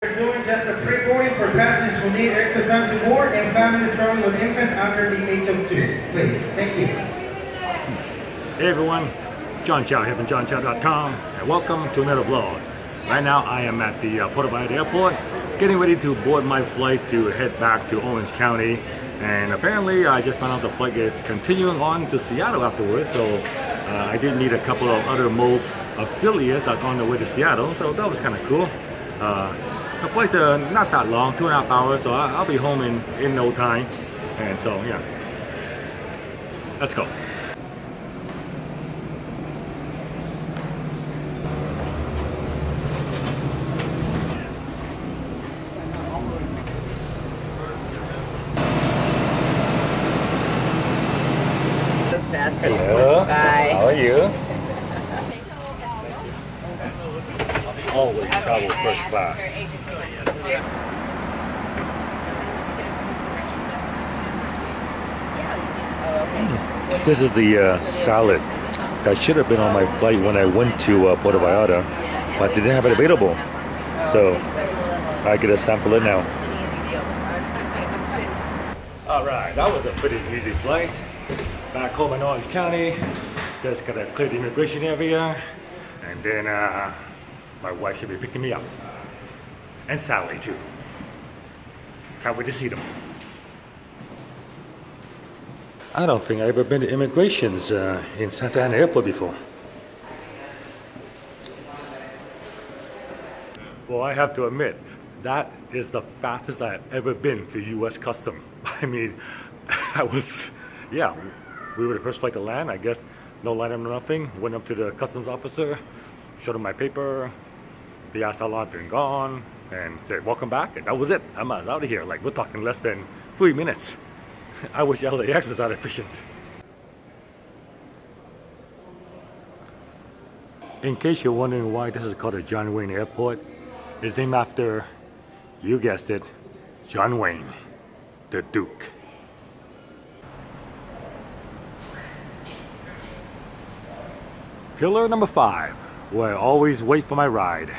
We're doing just a pre-boarding for passengers who need extra time to board and families struggling with infants under the age of 2. Please, thank you. Hey everyone, John Chow here from JohnChow.com and welcome to another vlog. Right now I am at the Puerto Vallarta Airport getting ready to board my flight to head back to Orange County, and apparently I just found out the flight is continuing on to Seattle afterwards, so I did meet a couple of other MOBE affiliates that's on the way to Seattle, so that was kind of cool. The flights are not that long, 2.5 hours, so I'll be home in no time, and so yeah, let's go. Hello. Bye. How are you? Always travel first class. This is the salad that should have been on my flight when I went to Puerto Vallarta, but they didn't have it available. So I get to sample it now. Alright, that was a pretty easy flight. Back home in Orange County, just gotta clear the immigration area, and then my wife should be picking me up. And Sally too. Can't wait to see them. I don't think I've ever been to immigrations in Santa Ana Airport before. Well, I have to admit, that is the fastest I've ever been through US Custom. I mean, we were the first flight to land, I guess. No line or nothing. Went up to the customs officer, showed him my paper. They asked how long I've been gone, and said, welcome back, and that was it. I'm out of here. Like, we're talking less than 3 minutes. I wish LAX was that efficient. In case you're wondering why this is called a John Wayne Airport, it's named after, you guessed it, John Wayne, the Duke. Pillar number 5, where I always wait for my ride.